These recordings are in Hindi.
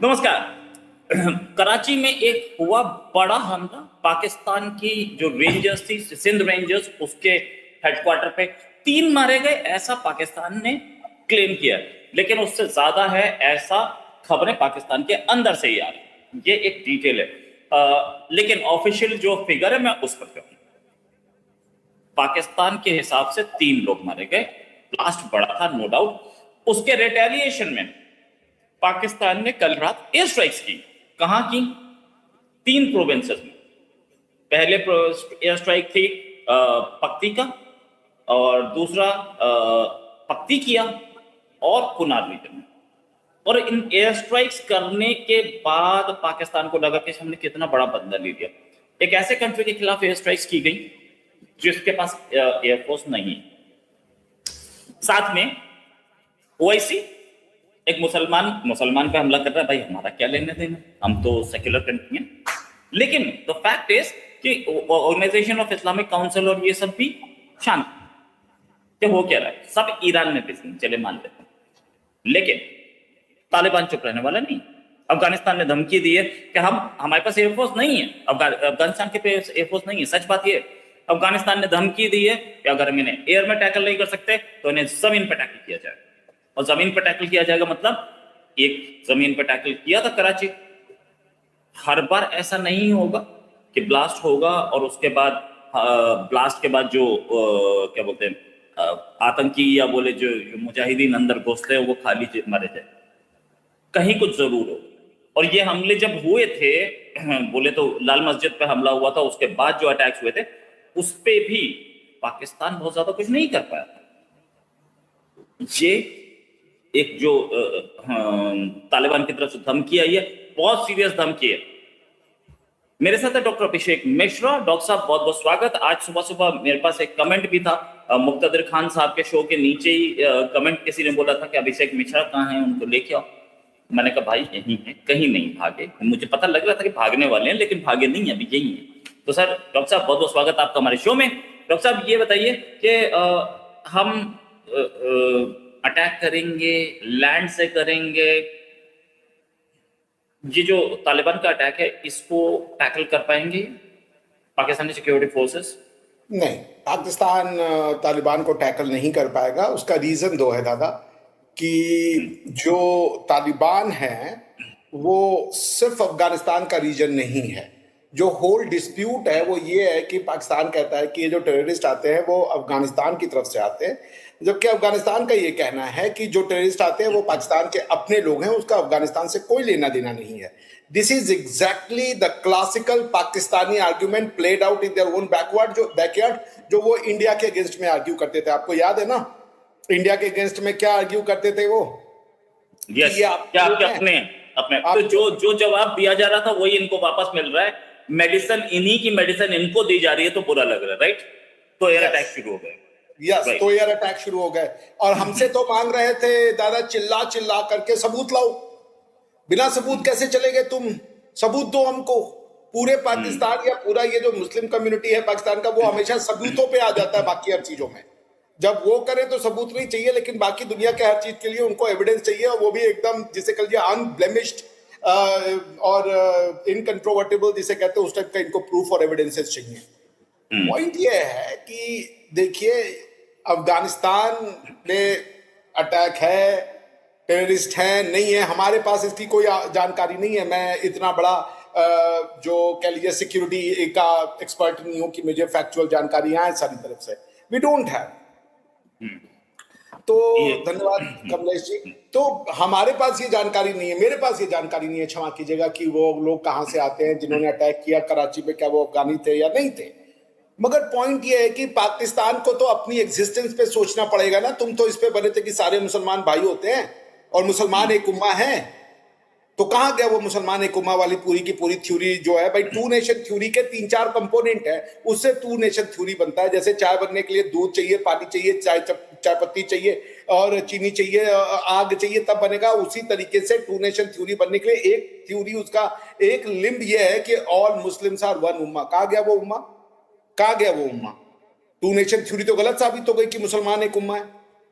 नमस्कार। कराची में एक हुआ बड़ा हमला। पाकिस्तान की जो रेंजर्स थी, सिंध रेंजर्स, उसके हेडक्वार्टर पे 3 मारे गए, ऐसा पाकिस्तान ने क्लेम किया। लेकिन उससे ज्यादा है, ऐसा खबरें पाकिस्तान के अंदर से ही आ रही। ये एक डिटेल है, लेकिन ऑफिशियल जो फिगर है मैं उस पर कहूँ। पाकिस्तान के हिसाब से 3 लोग मारे गए। ब्लास्ट बड़ा था, नो डाउट। उसके रिटेलिएशन में पाकिस्तान ने कल रात एयर स्ट्राइक्स की। कहां की? 3 प्रोविंसेस में। पहले एयर स्ट्राइक थी पक्ती का, और दूसरा पक्ती किया, और कुनार रीजन में। और इन एयर स्ट्राइक्स करने के बाद पाकिस्तान को लगा कि हमने कितना बड़ा बदला ले लिया। एक ऐसे कंट्री के खिलाफ एयर स्ट्राइक्स की गई जिसके पास एयरफोर्स नहीं। साथ में ओआईसी एक मुसलमान पे हमला कर रहा है। भाई हमारा क्या लेने देना, हम तो सेक्युलर कंट्री हैं। लेकिन द फैक्ट इज कि ऑर्गेनाइजेशन ऑफ इस्लामिक काउंसिल और ये सब भी शांत कि हो क्या रहा है, सब ईरान में बिजी, चले मान लेते हैं। लेकिन तालिबान चुप रहने वाला नहीं। अफगानिस्तान ने धमकी दी है कि हमारे पास एयरफोर्स नहीं है, अफगानिस्तान के पास एयरफोर्स नहीं है। सच बात ये, अफगानिस्तान ने धमकी दी है कि अगर हम इन्हें एयर में टैकल नहीं कर सकते तो इन्हें जमीन पर टैकल किया जाए। और जमीन पर टैकल किया जाएगा मतलब एक जमीन पर टैकल किया था कराची। हर बार ऐसा नहीं होगा कि ब्लास्ट होगा और उसके बाद ब्लास्ट के बाद जो क्या बोलते हैं आतंकी या बोले जो मुजाहिदीन अंदर घुसते हैं वो खाली मारे जाए। कहीं कुछ जरूर हो। और ये हमले जब हुए थे, बोले तो लाल मस्जिद पे हमला हुआ था, उसके बाद जो अटैक्स हुए थे उस पे भी पाकिस्तान बहुत ज्यादा कुछ नहीं कर पाया। ये एक जो तालिबान की तरफ से धमकी आई है, बहुत सीरियस धमकी है। मेरे साथ है डॉक्टर अभिषेक मिश्रा। डॉक्टर साहब बहुत बहुत स्वागत। आज सुबह सुबह मेरे पास एक कमेंट भी था, मुक्तदिर खान साहब के शो के नीचे ही कमेंट किसी ने बोला था कि अभिषेक मिश्रा कहाँ हैं, उनको लेके आओ। मैंने कहा भाई यहीं है, कहीं नहीं भागे। मुझे पता लग रहा था कि भागने वाले हैं, लेकिन भागे नहीं, अभी यही है। तो सर, डॉक्टर साहब बहुत बहुत स्वागत आपका हमारे शो में। डॉक्टर साहब ये बताइए कि हम अटैक करेंगे, लैंड से करेंगे, ये जो तालिबान का अटैक है इसको टैकल कर पाएंगे पाकिस्तानी सिक्योरिटी फोर्सेस? नहीं, पाकिस्तान तालिबान को टैकल नहीं कर पाएगा। उसका रीजन 2 है दादा, कि जो तालिबान है वो सिर्फ अफगानिस्तान का रीजन नहीं है। जो होल डिस्प्यूट है वो ये है कि पाकिस्तान कहता है कि ये जो टेररिस्ट आते हैं वो अफगानिस्तान की तरफ से आते हैं, जबकि अफगानिस्तान का ये कहना है कि जो टेररिस्ट आते हैं वो पाकिस्तान के अपने लोग हैं, उसका अफगानिस्तान से कोई लेना देना नहीं है। This is exactly the classical Pakistani argument played out in their own backyard, जो वो इंडिया के अगेंस्ट में आर्ग्यू करते थे। आपको याद है ना, इंडिया के अगेंस्ट में क्या आर्ग्यू करते थे वो? yes, क्या आपके अपने तो जो जवाब दिया जा रहा था वही इनको वापस मिल रहा है। मेडिसिन इन्हीं की मेडिसिन इनको दी जा रही है, तो बुरा लग रहा है, राइट? तो एयर अटैक शुरू हो गए। यस, तो एयर अटैक शुरू हो गए। और हमसे तो मांग रहे थे दादा, चिल्ला चिल्ला करके सबूत लाओ। बिना सबूत कैसे चलेंगे तुम? सबूत दो हमको। पूरे पाकिस्तान या पूरा ये जो मुस्लिम कम्युनिटी है पाकिस्तान का, वो हमेशा सबूतों पे आ जाता है बाकी हर चीजों में। जब वो करे तो सबूत नहीं चाहिए, लेकिन बाकी दुनिया के हर चीज के लिए उनको एविडेंस चाहिए, और वो भी एकदम जिसे कह लिया अनब्लेमिश्ड और इनकंट्रोवर्टेबल जिसे कहते हैं, उस टाइप का इनको प्रूफ और एविडेंसेस चाहिए। पॉइंट ये है कि देखिए, अफगानिस्तान में अटैक है, टेररिस्ट है, नहीं है, हमारे पास इसकी कोई जानकारी नहीं है। मैं इतना बड़ा जो कह लीजिए सिक्योरिटी का एक्सपर्ट नहीं हूं कि मुझे फैक्चुअल जानकारियां हैं सारी तरफ से। We don't have. तो धन्यवाद कमलेश जी। तो हमारे पास ये जानकारी नहीं है, मेरे पास ये जानकारी नहीं है, क्षमा कीजिएगा, कि वो लोग कहां से आते हैं जिन्होंने अटैक किया कराची में, क्या वो अफगानी थे या नहीं थे। मगर पॉइंट ये है कि पाकिस्तान को तो अपनी एग्जिस्टेंस पे सोचना पड़ेगा ना। तुम तो इस पे बने थे कि सारे मुसलमान भाई होते हैं और मुसलमान एक उम्मा है। तो कहां गया वो मुसलमान एक उम्मा वाली पूरी की पूरी थ्योरी जो है? भाई, 2 नेशन थ्योरी के 3-4 कंपोनेंट है, उससे 2 नेशन थ्योरी बनता है। जैसे चाय बनने के लिए दूध चाहिए, पानी चाहिए, चाय पत्ती चाहिए और चीनी चाहिए, आग चाहिए, तब बनेगा। उसी तरीके से 2 नेशन थ्योरी बनने के लिए एक थ्योरी, उसका एक लिंब ये है कि ऑल मुस्लिम्स आर वन उम्मा। कहां गया वो उम्मा? कहां गया वो उम्मा? 2 नेशन थ्योरी तो गलत साबित हो गई कि मुसलमान एक उम्मा है।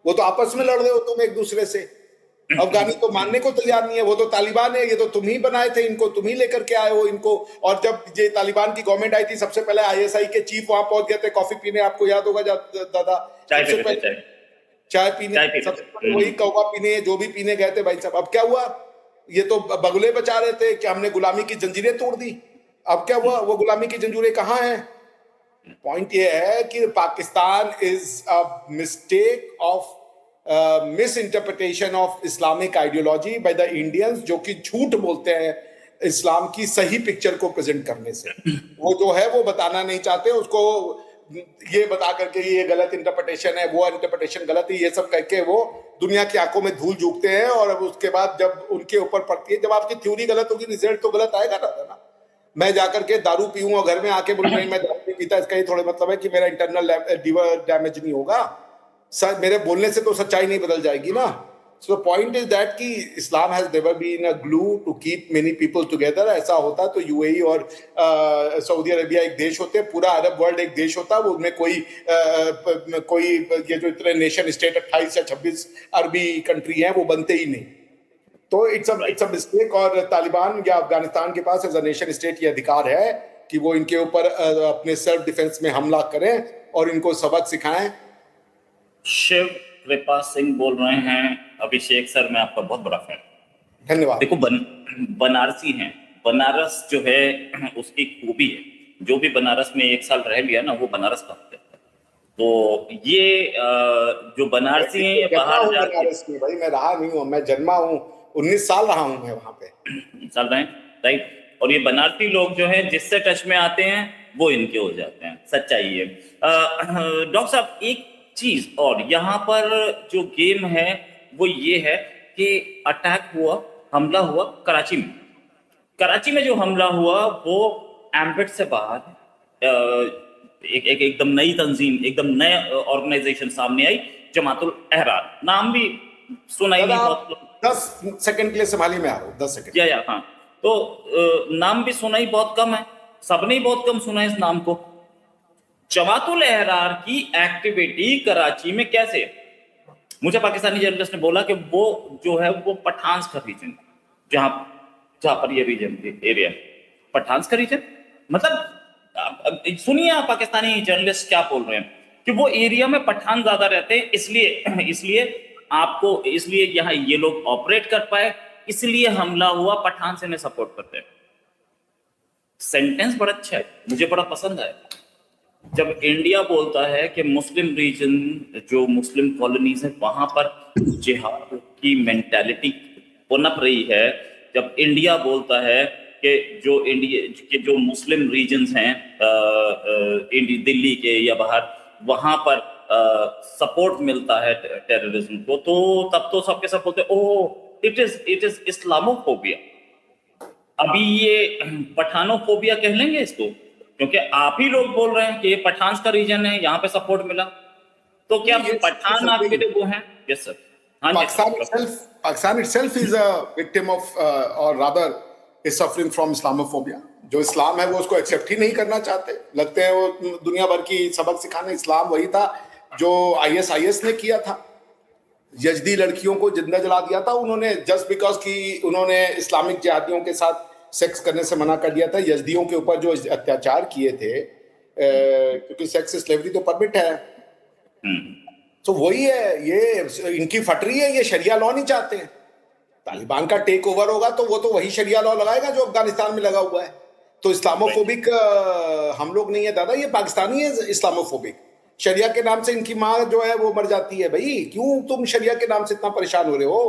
वो तो आपस में लड़ रहे हो तुम एक दूसरे से। अफगानी तो मानने को तैयार नहीं है, वो तो तालिबान है, ये तो तुम ही बनाए थे इनको, तुम ही लेकर के आए हो इनको। और जब ये तालिबान की गवर्नमेंट आई थी, सबसे पहले आईएसआई के चीफ वहां पहुंच गए थे कॉफी पीने, आपको याद होगा दादा, चाय सबसे पीते थे, पहले चाय चाय पीने, चाय पीते सबसे थे। पहले वही कौवा पीने, जो भी पीने गए थे भाई साहब। अब क्या हुआ, ये तो बगुले बचा रहे थे कि हमने गुलामी की जंजीरें तोड़ दी। अब क्या हुआ, वो गुलामी की जंजीरें कहाँ हैं? पॉइंट ये है कि Pakistan is a mistake of miss interpretation of Islamic ideology by the Indians, जो कि झूठ बोलते हैं इस्लाम की सही पिक्चर को प्रेजेंट करने से। वो जो है वो बताना नहीं चाहते, उसको ये बता करके ये गलत इंटरप्रिटेशन है, वो इंटरप्रिटेशन गलत है, ये सब करके वो दुनिया की आंखों में धूल झोंकते हैं। और उसके बाद जब उनके ऊपर पड़ती है, जब आपकी थ्योरी गलत होगी, रिजल्ट तो गलत आएगा ना। मैं जाकर के दारू पीऊं और घर में आके बोलूं नहीं मैं दारू नहीं पीता, इसका ये थोड़े मतलब है कि मेरा इंटरनल लीवर डैमेज नहीं होगा। सर मेरे बोलने से तो सच्चाई नहीं बदल जाएगी ना। सो पॉइंट इज दैट कि Islam has never been a glue to keep many people together. ऐसा होता तो यूएई और सऊदी अरेबिया एक देश होते, पूरा अरब वर्ल्ड एक देश होता, वो उनमें कोई ये जो इतने नेशन स्टेट 28 या 26 अरबी कंट्री हैं वो बनते ही नहीं। तो इट्स अ मिस्टेक। और तालिबान या अफगानिस्तान के पास एज अ नेशन स्टेट ये अधिकार है कि वो इनके ऊपर अपने सेल्फ डिफेंस में हमला करें और इनको सबक सिखाएं। शिव कृपा सिंह बोल रहे हैं, अभिषेक सर मैं आपका बहुत बड़ा फैन। धन्यवाद। देखो बनारसी हैं, बनारस जो है उसकी खूबी है, जो भी बनारस में 1 साल रह लिया ना वो बनारस का होता है। तो ये जो बनारसी हैं ये बाहर जाके बनारस में भाई मैं रहा नहीं हूँ, मैं जन्मा हूँ, 19 साल रहा हूँ मैं वहां पे। चल रहे हैं राइट। और ये बनारसी लोग जो है जिससे टच में आते हैं वो इनके हो जाते हैं, सच्चाई है। डॉक्टर साहब एक चीज और यहाँ पर जो गेम है वो ये है कि अटैक हुआ, हमला हुआ कराची में। कराची में जो हमला हुआ वो एम्बेड से बाहर एकदम नई तंजीम, एकदम नए ऑर्गेनाइजेशन सामने आई, जमातुल अहरार। नाम भी सुना ही नहीं बहुत। 10 सेकंड के लिए संभाली, मैं आ रहा हूँ 10 सेकंड। या हाँ, तो नाम भी सुना ही बहुत कम है, सबने ही बहुत कम सुना है इस नाम को। जमातुल अहरार की एक्टिविटी कराची में कैसे? मुझे पाकिस्तानी जर्नलिस्ट ने बोला कि वो जो है वो पठान्स का रीजन, जहां पर ये रीजन एरिया पठान्स का रीजन, मतलब सुनिए आप पाकिस्तानी जर्नलिस्ट क्या बोल रहे हैं कि वो एरिया में पठान ज्यादा रहते हैं, इसलिए आपको, इसलिए यहाँ ये लोग ऑपरेट कर पाए, इसलिए हमला हुआ, पठान से इन्हें सपोर्ट करते हैं। सेंटेंस बड़ा अच्छा है, मुझे बड़ा पसंद आया। जब इंडिया बोलता है कि मुस्लिम रीजन, जो मुस्लिम कॉलोनीज है वहां पर जिहाद की मेंटालिटी पनप रही है, जब इंडिया बोलता है कि जो इंडिया के जो मुस्लिम रीजन्स हैं दिल्ली के या बाहर, वहां पर सपोर्ट मिलता है टेररिज्म को, तो तब तो सबके सब बोलते हैं ओह इट इज इस्लामोफोबिया। अभी ये पठानोफोबिया कह लेंगे इसको, क्योंकि आप ही लोग बोल रहे हैं कि ये पठान का रीजन है, यहाँ पे सपोर्ट मिला, तो क्या पठान आपके लिए वो हैं? Yes sir. हाँ, Pakistan itself is a victim of or rather is suffering from Islamophobia। जो इस्लाम है वो उसको एक्सेप्ट ही नहीं करना चाहते, लगते हैं वो दुनिया भर की सबक सिखाने। इस्लाम वही था जो आईएसआईएस ने किया था, यजदी लड़कियों को जिंदा जला दिया था उन्होंने, जस्ट बिकॉज कि उन्होंने इस्लामिक जिहादियों के साथ सेक्स करने से मना कर दिया था। यजदियों के ऊपर जो अत्याचार किए थे, क्योंकि सेक्स स्लेवरी तो परमिट है, तो वही है, ये इनकी फटरी है, ये शरिया लॉ नहीं चाहते हैं। तालिबान का टेक ओवर होगा तो वो तो वही शरिया लॉ लगाएगा जो अफगानिस्तान में लगा हुआ है। तो इस्लामोफोबिक हम लोग नहीं है दादा, ये पाकिस्तानी है इस्लामोफोबिक। शरिया के नाम से इनकी माँ जो है वो मर जाती है। भाई क्यों तुम शरिया के नाम से इतना परेशान हो रहे हो?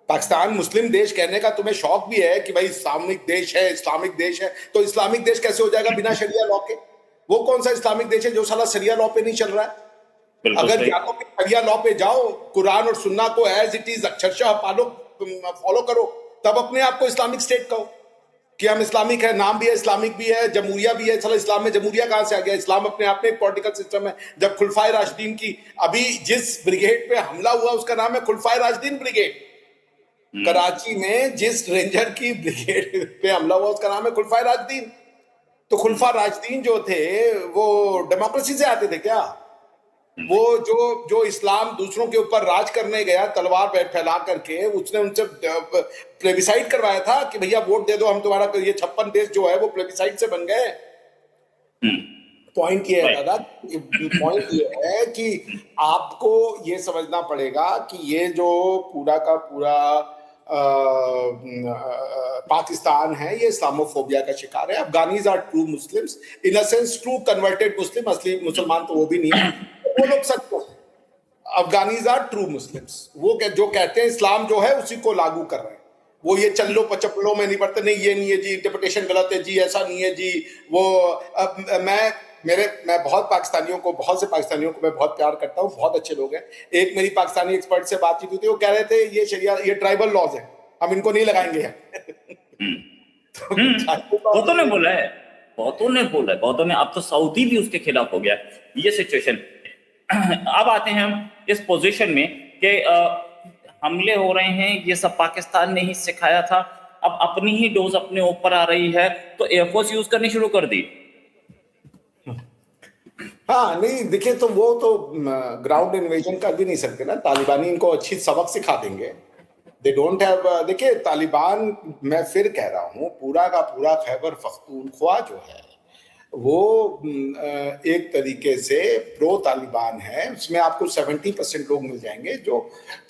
पाकिस्तान मुस्लिम देश कहने का तुम्हें शौक भी है कि भाई इस्लामिक देश है, इस्लामिक देश है, तो इस्लामिक देश कैसे हो जाएगा बिना शरिया लॉ के? वो कौन सा इस्लामिक देश है जो साला शरिया लॉ पे नहीं चल रहा है? अगर या तो शरिया लॉ पे जाओ, कुरान और सुन्ना को एज इट इज अक्षरशः फॉलो करो, तब अपने आप को इस्लामिक स्टेट कहो कि हम इस्लामिक है, नाम भी है इस्लामिक भी है, जमहूरिया भी है। चलो इस्लाम में जमहूरिया कहां से आ गया? इस्लाम अपने आप में एक पॉलिटिकल सिस्टम है। जब खुलफाए राशिदीन की, अभी जिस ब्रिगेड पे हमला हुआ उसका नाम है खुलफाए राशिदीन ब्रिगेड। कराची में जिस रेंजर की ब्रिगेड पे हमला हुआ उसका नाम है खुलफाए राशिदीन। तो खुलफा राशिदीन जो थे वो डेमोक्रेसी से आते थे क्या? वो जो जो इस्लाम दूसरों के ऊपर राज करने गया तलवार फैला करके, उसने उनसे प्लेबिसाइड करवाया था कि भैया वोट दे दो, हम तुम्हारा ये 56 देश जो है वो प्लेबिसाइड से बन गए। पॉइंट ये है राइट। दादा, पॉइंट ये है कि आपको ये समझना पड़ेगा कि ये जो पूरा का पूरा पाकिस्तान है ये इस्लामोफोबिया का शिकार है। Afghanis are true Muslims, in a sense true converted Muslim, असली मुसलमान तो वो भी नहीं है, वो लोग सच में अफगानीज आर ट्रू मुस्लिम्स, वो जो कहते हैं इस्लाम जो है उसी को लागू कर रहे हैं। वो ये चल्लो पचपलो में नहीं पढ़ते, नहीं ये नहीं है जी, इंटरप्रिटेशन गलत है जी, ऐसा नहीं है जी। वो मैं बहुत पाकिस्तानियों को, बहुत से पाकिस्तानियों को मैं बहुत प्यार करता हूँ, बहुत अच्छे लोग हैं। एक मेरी पाकिस्तानी एक्सपर्ट से बातचीत हुई थी, वो कह रहे थे ये शरिया, ये ट्राइबल लॉज है, हम इनको नहीं लगाएंगे। बहुतों ने बोला है, बहुतों ने बोला है, बहुतों ने, अब तो सऊदी भी उसके खिलाफ हो गया ये सिचुएशन। अब आते हैं हम इस पोजीशन में कि हमले हो रहे हैं, ये सब पाकिस्तान ने ही सिखाया था, अब अपनी ही डोज अपने ऊपर आ रही है तो एयरफोर्स यूज करनी शुरू कर दी। हाँ नहीं देखिए, तो वो तो ग्राउंड इन्वेजन कर भी नहीं सकते ना, तालिबानी इनको अच्छी सबक सिखा देंगे। दे डोंट हैव, देखिए तालिबान, मैं फिर कह रहा हूँ, पूरा का पूरा खैबर पख्तूनख्वा जो है वो एक तरीके से प्रो तालिबान है। उसमें आपको 70% लोग मिल जाएंगे जो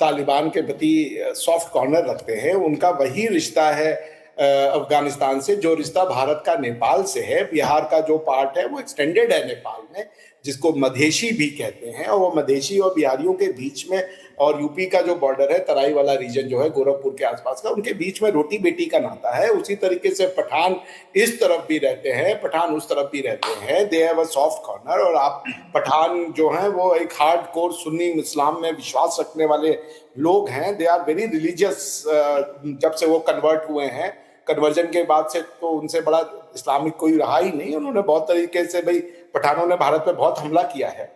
तालिबान के प्रति सॉफ्ट कॉर्नर रखते हैं। उनका वही रिश्ता है अफगानिस्तान से जो रिश्ता भारत का नेपाल से है। बिहार का जो पार्ट है वो एक्सटेंडेड है नेपाल में, जिसको मधेशी भी कहते हैं, और वो मधेशी और बिहारियों के बीच में, और यूपी का जो बॉर्डर है तराई वाला रीजन जो है गोरखपुर के आसपास का, उनके बीच में रोटी बेटी का नाता है। उसी तरीके से पठान इस तरफ भी रहते हैं, पठान उस तरफ भी रहते हैं, they have a soft corner. और आप पठान जो हैं वो एक हार्ड कोर सुन्नी इस्लाम में विश्वास रखने वाले लोग हैं। They are very religious. जब से वो कन्वर्ट हुए हैं, कन्वर्जन के बाद से तो उनसे बड़ा इस्लामिक कोई रहा ही नहीं। उन्होंने बहुत तरीके से, भाई पठानों ने भारत पे बहुत हमला किया है,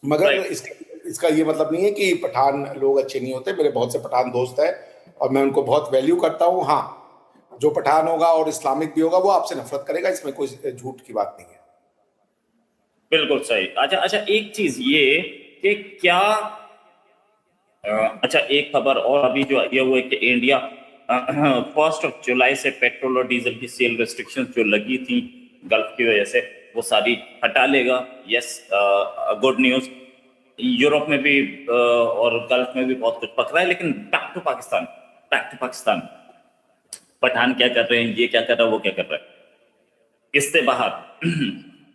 मगर इसका ये मतलब नहीं है कि पठान लोग अच्छे नहीं होते। मेरे बहुत से पठान दोस्त हैं और मैं उनको बहुत वैल्यू करता हूँ। हाँ, जो पठान होगा और इस्लामिक भी होगा वो आपसे नफरत करेगा, इसमें कोई झूठ की बात नहीं है। बिल्कुल सही। अच्छा, एक चीज ये कि क्या अच्छा, एक खबर और अभी जो ये हुआ कि इंडिया 1 जुलाई से पेट्रोल और डीजल की सेल रिस्ट्रिक्शंस जो लगी थी गल्फ की वजह से वो सारी हटा लेगा। Yes, good news. यूरोप में भी और गल्फ में भी बहुत कुछ पक रहा है, लेकिन बैक टू पाकिस्तान, पठान क्या कर रहे हैं, ये क्या कर रहा है, वो क्या कर रहा है, इससे बाहर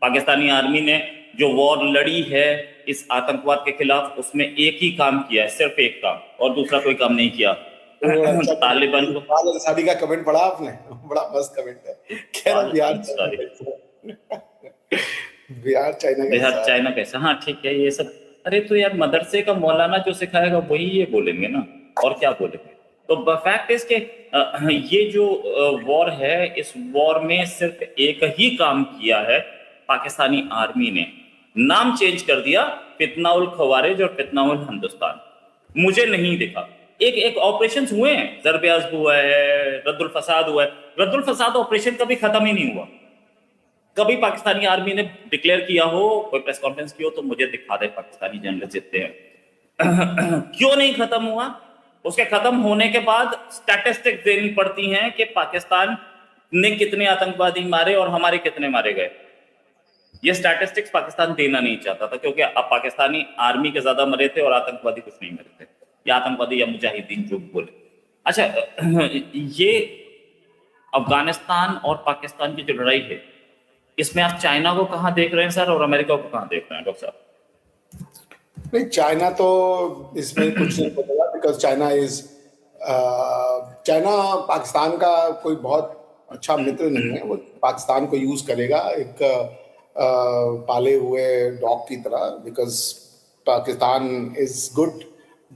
पाकिस्तानी आर्मी ने जो वॉर लड़ी है इस आतंकवाद के खिलाफ, उसमें एक ही काम किया है, सिर्फ एक काम, और दूसरा कोई काम नहीं किया। तालिबान को अंसारी का कमेंट पढ़ा आपने? बड़ा मस्त कमेंट है, कह रहा बिहार चाइना कैसा। हाँ ठीक है, ये सब, अरे तो यार मदरसे का मौलाना जो सिखाएगा वही ये बोलेंगे ना, और क्या बोलेंगे। तो फैक्ट इज के ये जो वॉर है, इस वॉर में सिर्फ एक ही काम किया है पाकिस्तानी आर्मी ने, नाम चेंज कर दिया, फितनाउल खवारिज और फितनाउल हिंदुस्तान। मुझे नहीं दिखा एक ऑपरेशन हुए हैं, ज़रब-ए-अज़्ब हुआ है, रद्दुल फसाद हुआ है। रद्दुल फसाद ऑपरेशन कभी खत्म ही नहीं हुआ। कभी पाकिस्तानी आर्मी ने डिक्लेयर किया हो, कोई प्रेस कॉन्फ्रेंस की हो, तो मुझे दिखा दे पाकिस्तानी जर्नलिस्ट जितने हैं। क्यों नहीं खत्म हुआ? उसके खत्म होने के बाद स्टैटिस्टिक्स देनी पड़ती हैं कि पाकिस्तान ने कितने आतंकवादी मारे और हमारे कितने मारे गए। ये स्टैटिस्टिक्स पाकिस्तान देना नहीं चाहता था, क्योंकि अब पाकिस्तानी आर्मी के ज्यादा मरे थे और आतंकवादी कुछ नहीं मरे थे, या आतंकवादी या मुजाहिदीन जो बोले। अच्छा, ये अफगानिस्तान और पाकिस्तान की जो लड़ाई है, इसमें आप चाइना को कहाँ देख रहे हैं सर, और अमेरिका को कहाँ देख रहे हैं डॉक्टर साहब? नहीं, चाइना तो इसमें कुछ नहीं बदला, बिकॉज चाइना पाकिस्तान का कोई बहुत अच्छा मित्र नहीं है। वो पाकिस्तान को यूज करेगा एक पाले हुए डॉग की तरह, बिकॉज पाकिस्तान इज गुड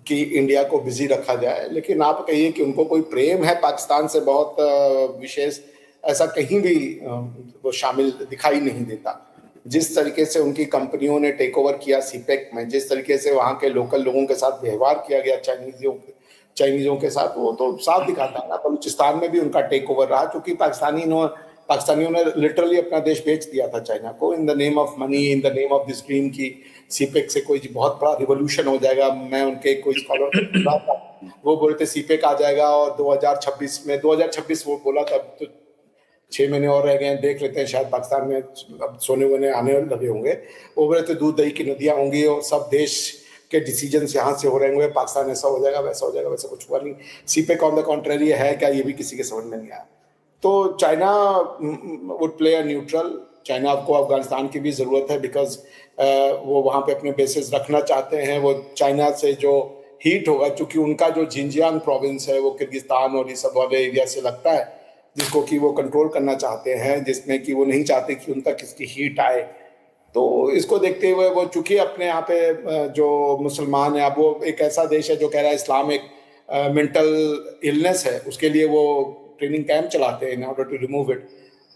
कि इंडिया को बिजी रखा जाए। लेकिन आप कहिए कि उनको कोई प्रेम है पाकिस्तान से बहुत विशेष, ऐसा कहीं भी वो शामिल दिखाई नहीं देता। जिस तरीके से उनकी कंपनियों ने टेक ओवर किया सीपेक में, जिस तरीके से वहाँ के लोकल लोगों के साथ व्यवहार किया गया चाइनीजों के साथ, वो तो साफ दिखाता है ना। बलूचिस्तान में भी उनका टेक ओवर रहा, क्योंकि पाकिस्तानी पाकिस्तानियों ने लिटरली अपना देश बेच दिया था चाइना को in the name of money, in the name of this dream की सीपेक से कोई बहुत बड़ा रिवोल्यूशन हो जाएगा। मैं उनके कोई स्कॉलर को सुन रहा था, वो बोल रहे थे सीपेक आ जाएगा और 2026 वो बोला था, तो 6 महीने और रह गए हैं, देख लेते हैं, शायद पाकिस्तान में अब सोने वोने आने लगे होंगे। वो बोले थे दूध दही की नदियां होंगी और सब देश के डिसीजन यहाँ से हो रहे होंगे, पाकिस्तान ऐसा हो जाएगा वैसा हो जाएगा, वैसा कुछ हुआ नहीं। सीपेक ऑन द कॉन्ट्रेरी है क्या, ये भी किसी के समझ में नहीं आया। तो China would play a neutral. China को अफगानिस्तान की भी ज़रूरत है बिकॉज वो वहाँ पे अपने बेसिस रखना चाहते हैं। वो चाइना से जो हीट होगा, चूंकि उनका जो जिंजियांग प्रोविंस है वो किर्गिस्तान और ये सब वाले एरिया से लगता है, जिसको कि वो कंट्रोल करना चाहते हैं, जिसमें कि वो नहीं चाहते कि उन तक इसकी हीट आए। तो इसको देखते हुए वो चूंकि अपने यहाँ पे जो मुसलमान है, अब वो एक ऐसा देश है जो कह रहा है इस्लाम एक मेंटल इलनेस है, उसके लिए वो ट्रेनिंग कैंप चलाते हैं in order to remove it.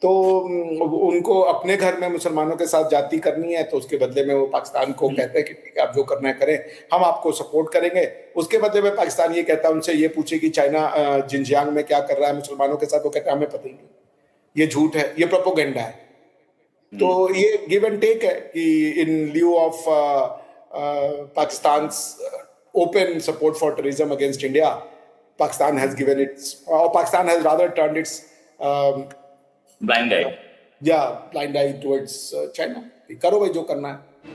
तो उनको अपने घर में मुसलमानों के साथ जाति करनी है, तो उसके बदले में वो पाकिस्तान को कहते हैं कि ठीक है आप जो करना है करें, हम आपको सपोर्ट करेंगे। उसके बदले में पाकिस्तान ये कहता है उनसे, ये पूछे कि चाइना जिंजियांग में क्या कर रहा है मुसलमानों के साथ, वो कहते हैं हमें पता ही नहीं, ये झूठ है, ये प्रोपोगेंडा है। तो ये गिव एंड टेक है कि in lieu of Pakistan open support for terrorism against India, Pakistan has given its, or Pakistan has rather turned its blind eye. blind eye towards China. करो भाई जो करना है।